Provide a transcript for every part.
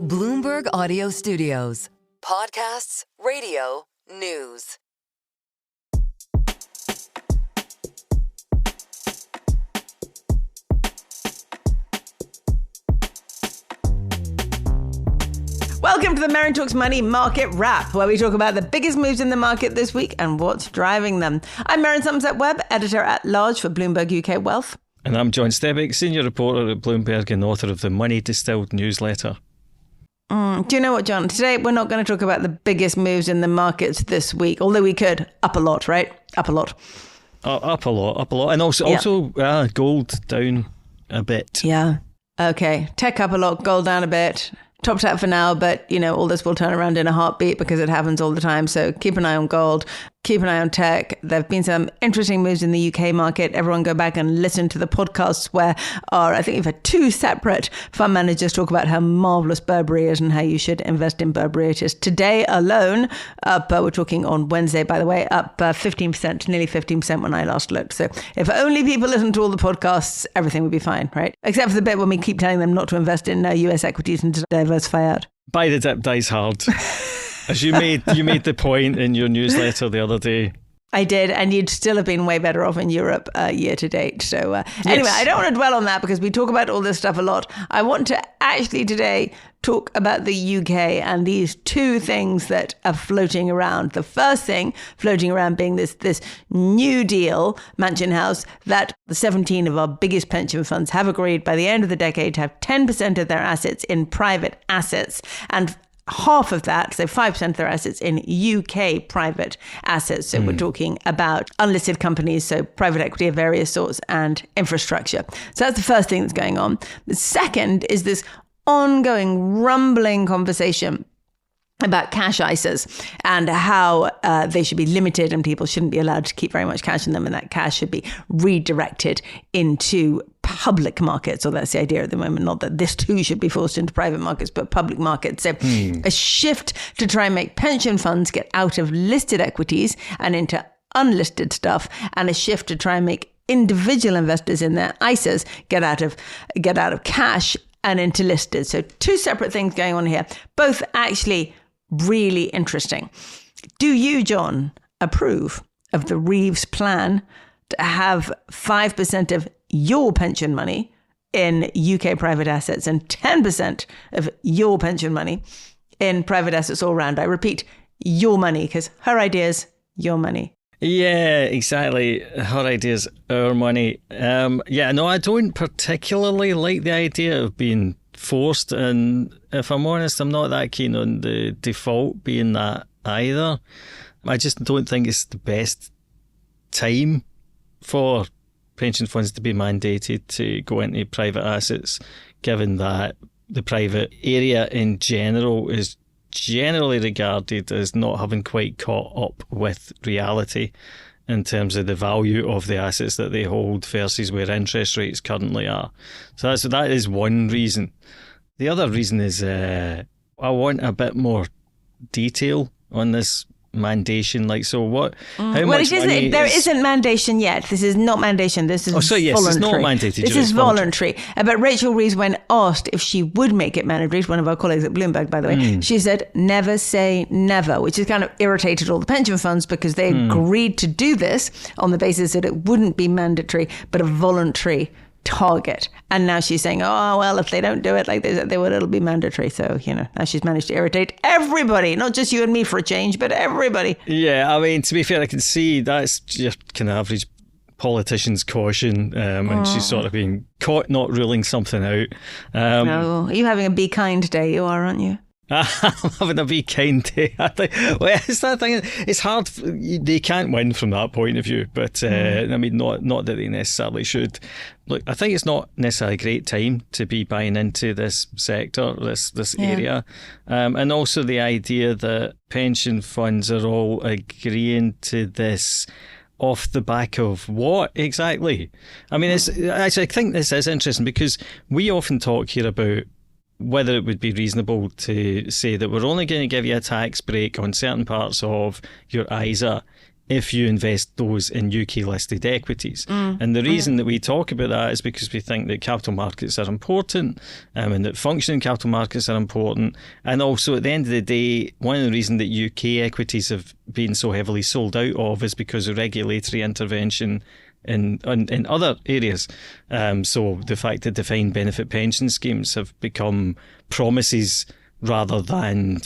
Bloomberg Audio Studios. Podcasts, radio, news. Welcome to the Merryn Talks Money Market Wrap, where we talk about the biggest moves in the market this week and what's driving them. I'm Merryn Somerset Webb, editor-at-large for Bloomberg UK Wealth. And I'm John Stepek, senior reporter at Bloomberg and author of the Money Distilled newsletter. Do you know what, John? Today we're not going to talk about the biggest moves in the markets this week, although we could. Up a lot, right? Up a lot. Up a lot. And also gold down a bit. Yeah. Okay. Tech up a lot, gold down a bit. Top tap for now, but, you know, all this will turn around in a heartbeat because it happens all the time. So keep an eye on gold, keep an eye on tech. There have been some interesting moves in the UK market. Everyone go back and listen to the podcasts where I think we've had two separate fund managers talk about how marvellous Burberry is and how you should invest in Burberry. It is today alone, we're talking on Wednesday, by the way, up 15%, nearly 15% when I last looked. So if only people listen to all the podcasts, everything would be fine, right? Except for the bit when we keep telling them not to invest in US equities and to diversify out. Buy the dip, dies hard. As you made the point in your newsletter the other day. I did, and you'd still have been way better off in Europe year to date. So anyway, I don't want to dwell on that because we talk about all this stuff a lot. I want to actually today talk about the UK and these two things that are floating around. The first thing floating around being this New Deal Mansion House that the 17 of our biggest pension funds have agreed by the end of the decade to have 10% of their assets in private assets and half of that, so 5% of their assets in UK private assets. So we're talking about unlisted companies, so private equity of various sorts and infrastructure. So that's the first thing that's going on. The second is this ongoing rumbling conversation about cash ISAs and how they should be limited and people shouldn't be allowed to keep very much cash in them, and that cash should be redirected into public markets. Or that's the idea at the moment, not that this too should be forced into private markets, but public markets. So a shift to try and make pension funds get out of listed equities and into unlisted stuff, and a shift to try and make individual investors in their ISAs get out of cash and into listed. So two separate things going on here, both actually really interesting. Do you, John, approve of the Reeves plan to have 5% of your pension money in UK private assets and 10% of your pension money in private assets all round? I repeat, your money, because her ideas, your money. Yeah, exactly. Her ideas, our money. I don't particularly like the idea of being forced, and if I'm honest, I'm not that keen on the default being that either. I just don't think it's the best time for pension funds to be mandated to go into private assets, given that the private area in general is generally regarded as not having quite caught up with reality in terms of the value of the assets that they hold versus where interest rates currently are. So that is one reason. The other reason is I want a bit more detail on this mandation. Like, so what? How much money there isn't mandation yet. This is not mandation. This is voluntary. It's not mandated. This is voluntary. But Rachel Reeves, when asked if she would make it mandatory, one of our colleagues at Bloomberg, by the way, she said, never say never, which has kind of irritated all the pension funds because they agreed to do this on the basis that it wouldn't be mandatory, but a voluntary target. And now she's saying, oh, well, if they don't do it like they would, it'll be mandatory. So, you know, now she's managed to irritate everybody, not just you and me for a change, but everybody. Yeah, I mean, to be fair, I can see that's just kind of average politician's caution, and she's sort of being caught not ruling something out. No, are you having a be kind day? You are, aren't you? I'm having a be kind day. Well, it's that thing. It's hard. They can't win from that point of view. But I mean, not that they necessarily should. Look, I think it's not necessarily a great time to be buying into this sector, this area, and also the idea that pension funds are all agreeing to this off the back of what exactly? I mean, I think this is interesting because we often talk here about whether it would be reasonable to say that we're only going to give you a tax break on certain parts of your ISA if you invest those in UK listed equities. And the reason that we talk about that is because we think that capital markets are important, and that functioning capital markets are important. And also, at the end of the day, one of the reasons that UK equities have been so heavily sold out of is because of regulatory intervention in other areas. So the fact that defined benefit pension schemes have become promises rather than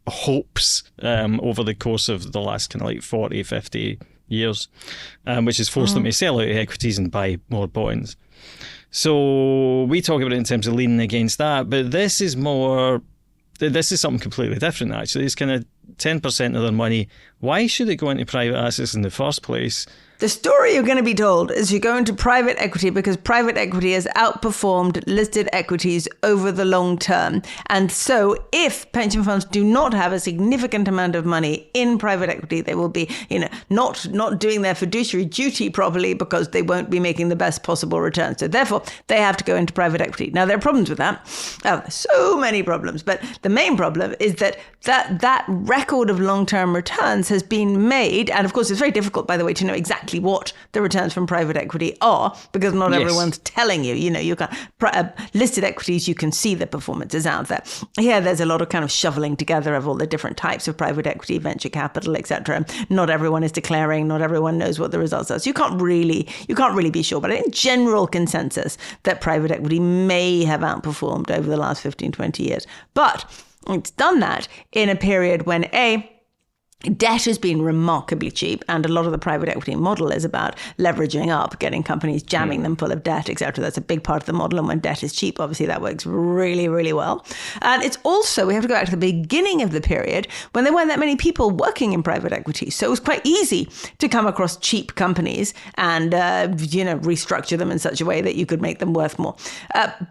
hopes over the course of the last kind of like 40, 50 years, which has forced them to sell out equities and buy more bonds. So we talk about it in terms of leaning against that, but this is something completely different, actually. It's kind of 10% of their money. Why should it go into private assets in the first place? The story you're going to be told is you go into private equity because private equity has outperformed listed equities over the long term. And so if pension funds do not have a significant amount of money in private equity, they will be, not doing their fiduciary duty properly because they won't be making the best possible return. So therefore, they have to go into private equity. Now, there are problems with that. So many problems. But the main problem is that record of long-term returns has been made. And of course, it's very difficult, by the way, to know exactly what the returns from private equity are, because not everyone's telling you. You can listed equities, you can see the performances out there. Here, there's a lot of kind of shoveling together of all the different types of private equity, venture capital, etc. Not everyone is declaring. Not everyone knows what the results are. So you can't really be sure. But in general consensus that private equity may have outperformed over the last 15, 20 years. But it's done that in a period when debt has been remarkably cheap, and a lot of the private equity model is about leveraging up, getting companies, jamming them full of debt, etc. That's a big part of the model, and when debt is cheap, obviously that works really, really well. And it's also, we have to go back to the beginning of the period when there weren't that many people working in private equity, so it was quite easy to come across cheap companies and restructure them in such a way that you could make them worth more.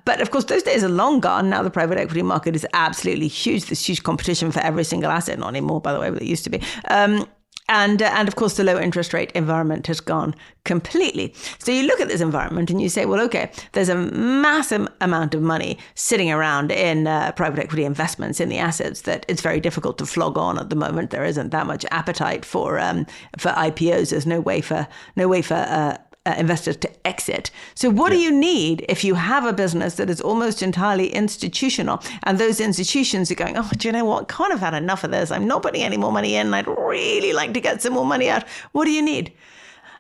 But of course, those days are long gone. Now the private equity market is absolutely huge. There's huge competition for every single asset, not anymore, by the way, but it used to be. And of course, the low interest rate environment has gone completely. So you look at this environment and you say, well, okay, there's a massive amount of money sitting around in private equity investments in the assets that it's very difficult to flog on at the moment. There isn't that much appetite for IPOs. There's no way for investors to exit. So what do you need if you have a business that is almost entirely institutional, and those institutions are going, do you know what? Kind of had enough of this. I'm not putting any more money in, and I'd really like to get some more money out. What do you need?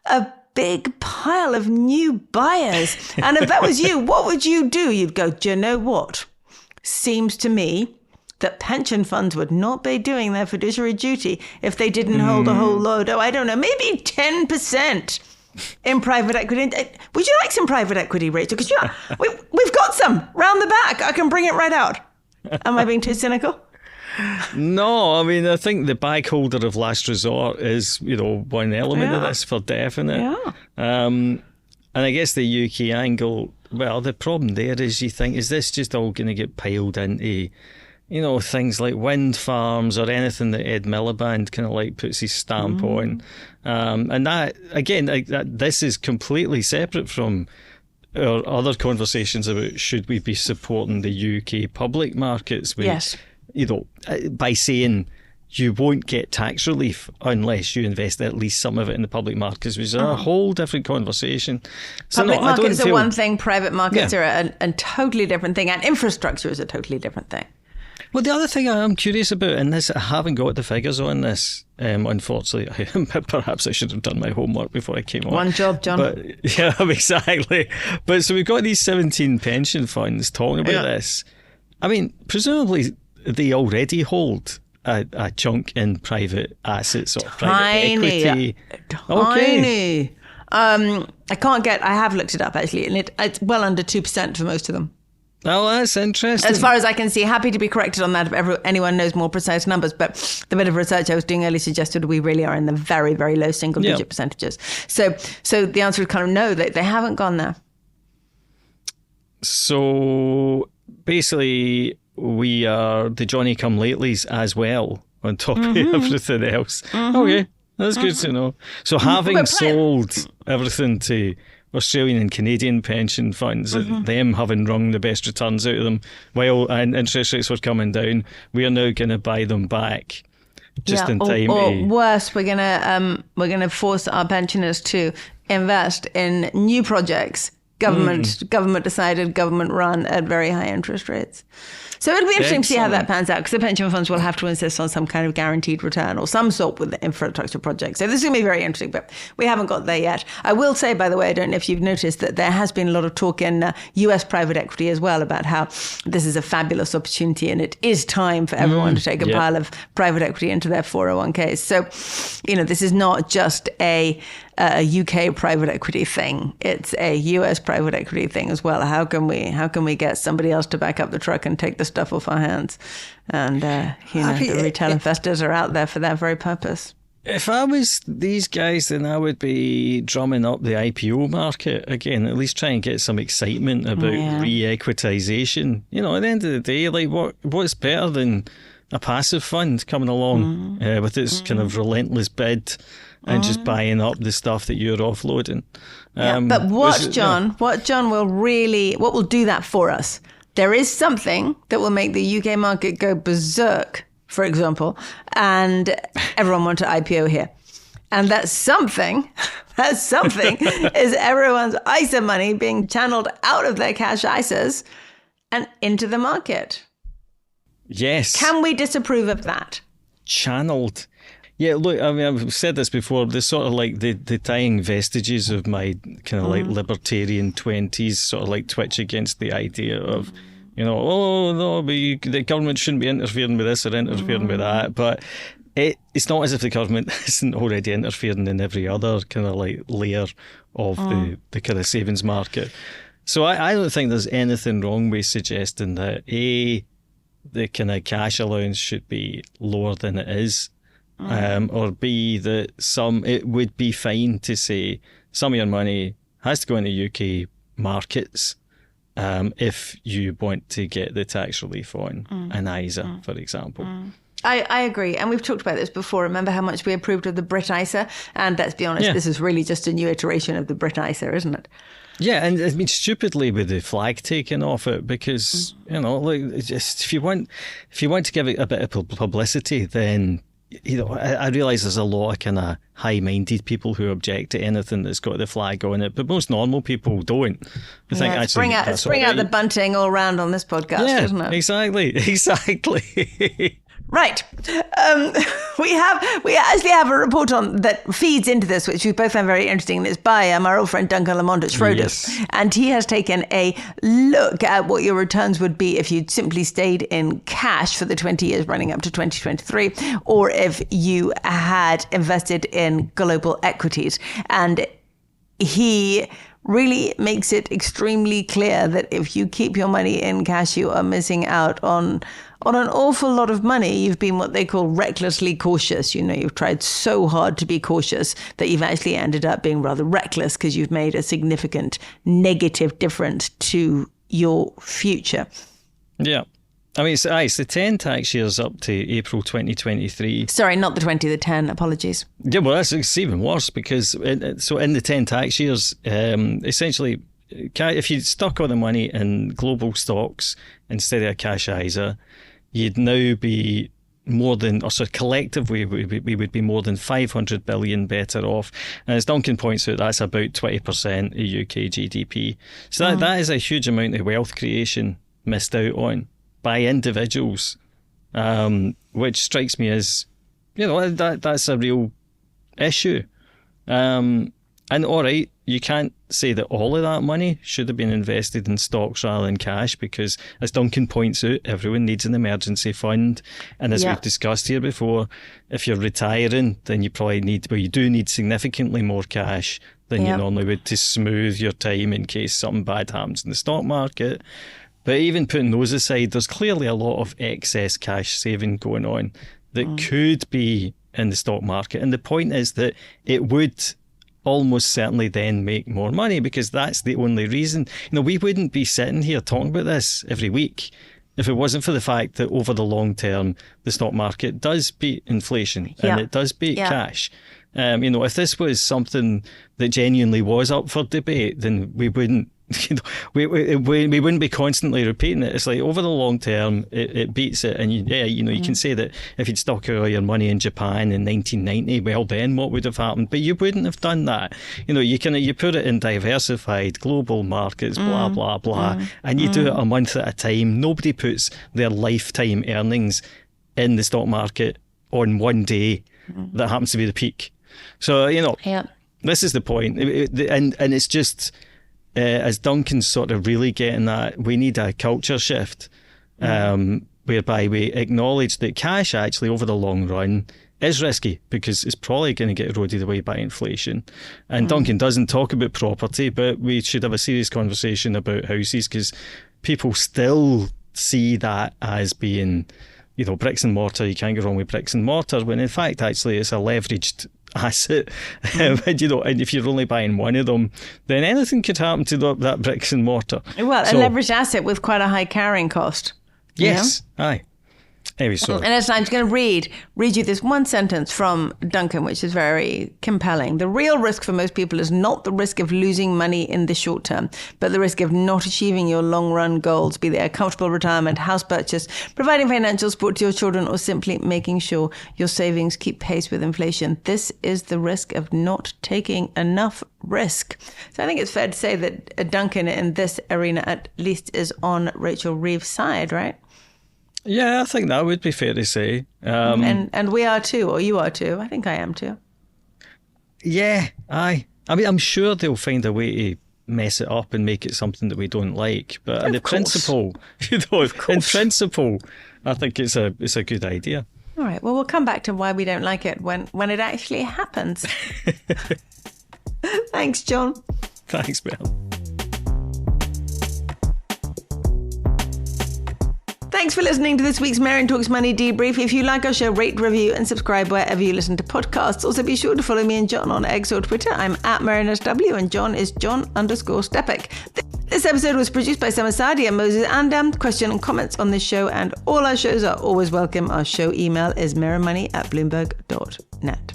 A big pile of new buyers. And if that was you, what would you do? You'd go, do you know what? Seems to me that pension funds would not be doing their fiduciary duty if they didn't hold a whole load. I don't know, maybe 10%. In private equity. Would you like some private equity, Rachel? Because we've got some round the back. I can bring it right out. Am I being too cynical? No, I mean, I think the bag holder of last resort is, one element of this for definite. Yeah. And I guess the UK angle, well, the problem there is you think, is this just all going to get piled into things like wind farms or anything that Ed Miliband kind of like puts his stamp on. And that, again, this is completely separate from our other conversations about should we be supporting the UK public markets with, by saying you won't get tax relief unless you invest at least some of it in the public markets, which is a whole different conversation. So public markets are one thing, private markets are a totally different thing, and infrastructure is a totally different thing. Well, the other thing I'm curious about, and this, I haven't got the figures on this, unfortunately. Perhaps I should have done my homework before I came on. One job, John. But, yeah, exactly. But so we've got these 17 pension funds talking about this. I mean, presumably they already hold a chunk in private assets or private equity. Tiny. I have looked it up actually, and it's well under 2% for most of them. Oh, that's interesting. As far as I can see, happy to be corrected on that if anyone knows more precise numbers. But the bit of research I was doing earlier suggested we really are in the very, very low single-digit percentages. So the answer is kind of no, they haven't gone there. So basically, we are the Johnny-come-latelys as well, on top of everything else. Okay, that's good to know. So having sold everything to Australian and Canadian pension funds, them having wrung the best returns out of them while interest rates were coming down, we are now going to buy them back just in time. Or worse, we're gonna force our pensioners to invest in new projects, government decided, government run at very high interest rates. So it'll be interesting to see how that pans out, because the pension funds will have to insist on some kind of guaranteed return or some sort with the infrastructure project. So this is going to be very interesting, but we haven't got there yet. I will say, by the way, I don't know if you've noticed that there has been a lot of talk in US private equity as well about how this is a fabulous opportunity and it is time for everyone to take a pile of private equity into their 401ks. So, this is not just a UK private equity thing. It's a US private equity thing as well. How can we get somebody else to back up the truck and take the stuff off our hands? And the retail investors are out there for that very purpose. If I was these guys, then I would be drumming up the IPO market again. At least try and get some excitement about re-equitisation. At the end of the day, like what's better than a passive fund coming along with its kind of relentless bid and just buying up the stuff that you're offloading. But what will do that for us? There is something that will make the UK market go berserk, for example, and everyone want to IPO here. And that something is everyone's ISA money being channeled out of their cash ISAs and into the market. Yes. Can we disapprove of that? Channeled. Yeah, look, I mean, I've said this before, there's sort of like the dying vestiges of my kind of like libertarian 20s, sort of like twitch against the idea of, the government shouldn't be interfering with this or interfering with that. But it's not as if the government isn't already interfering in every other kind of like layer of the kind of savings market. So I don't think there's anything wrong with suggesting that the kind of cash allowance should be lower than it is. Or B, that it would be fine to say some of your money has to go into UK markets if you want to get the tax relief on an ISA, for example. I agree. And we've talked about this before. Remember how much we approved of the Brit ISA? And let's be honest, this is really just a new iteration of the Brit ISA, isn't it? Yeah, and I mean, stupidly with the flag taken off it, because, if you want to give it a bit of publicity, then I realise there's a lot of kind of high-minded people who object to anything that's got the flag on it, but most normal people don't. I think actually bring out the bunting all round on this podcast, isn't it? Exactly. Right. We actually have a report on that feeds into this, which we both found very interesting. And it's by our old friend Duncan Lamont at Schroders. Yes. And he has taken a look at what your returns would be if you'd simply stayed in cash for the 20 years running up to 2023, or if you had invested in global equities. And he really makes it extremely clear that if you keep your money in cash, you are missing out on an awful lot of money. You've been what they call recklessly cautious. You've tried so hard to be cautious that you've actually ended up being rather reckless because you've made a significant negative difference to your future. Yeah. I mean, it's the 10 tax years up to April 2023. Sorry, not the 20, the 10. Apologies. Yeah, well, it's even worse because in the 10 tax years, essentially, if you stuck all the money in global stocks instead of a cash ISA, you'd now be collectively, we would be more than 500 billion better off. And as Duncan points out, that's about 20% of UK GDP. So that is a huge amount of wealth creation missed out on by individuals, which strikes me as, that's a real issue. And all right, you can't say that all of that money should have been invested in stocks rather than cash, because as Duncan points out, everyone needs an emergency fund. And as we've discussed here before, if you're retiring, then you do need significantly more cash than you normally would to smooth your time in case something bad happens in the stock market. But even putting those aside, there's clearly a lot of excess cash saving going on that could be in the stock market. And the point is that it would almost certainly then make more money, because that's the only reason. We wouldn't be sitting here talking about this every week if it wasn't for the fact that over the long term, the stock market does beat inflation and it does beat cash. If this was something that genuinely was up for debate, then we wouldn't we wouldn't be constantly repeating it. It's like over the long term, it beats it. And you can say that if you'd stuck all your money in Japan in 1990, well, then what would have happened? But you wouldn't have done that. You put it in diversified global markets, blah, blah, blah, and you do it a month at a time. Nobody puts their lifetime earnings in the stock market on one day that happens to be the peak. So, this is the point. And it's just... as Duncan's sort of really getting that, we need a culture shift whereby we acknowledge that cash actually over the long run is risky because it's probably going to get eroded away by inflation. And Duncan doesn't talk about property, but we should have a serious conversation about houses because people still see that as being, bricks and mortar. You can't go wrong with bricks and mortar, when in fact actually it's a leveraged asset. And if you're only buying one of them, then anything could happen to that bricks and mortar. Well, a leveraged asset with quite a high carrying cost. Yes, aye. Anyway, so. And I'm just going to read you this one sentence from Duncan, which is very compelling. The real risk for most people is not the risk of losing money in the short term, but the risk of not achieving your long-run goals, be they a comfortable retirement, house purchase, providing financial support to your children, or simply making sure your savings keep pace with inflation. This is the risk of not taking enough risk. So I think it's fair to say that Duncan in this arena at least is on Rachel Reeves' side, right? Yeah, I think that would be fair to say. And we are too, or you are too. I think I am too. Yeah, aye. I mean, I'm sure they'll find a way to mess it up and make it something that we don't like. But in principle, in principle, I think it's a good idea. All right. Well, we'll come back to why we don't like it when it actually happens. Thanks, John. Thanks, Mel. Thanks for listening to this week's Merryn Talks Money debrief. If you like our show, rate, review and subscribe wherever you listen to podcasts. Also, be sure to follow me and John on X or Twitter. I'm at MerrynSW and John is John_Stepek. This episode was produced by Summer Sadi and Moses Andam. Question and comments on this show and all our shows are always welcome. Our show email is merrynmoney@bloomberg.net.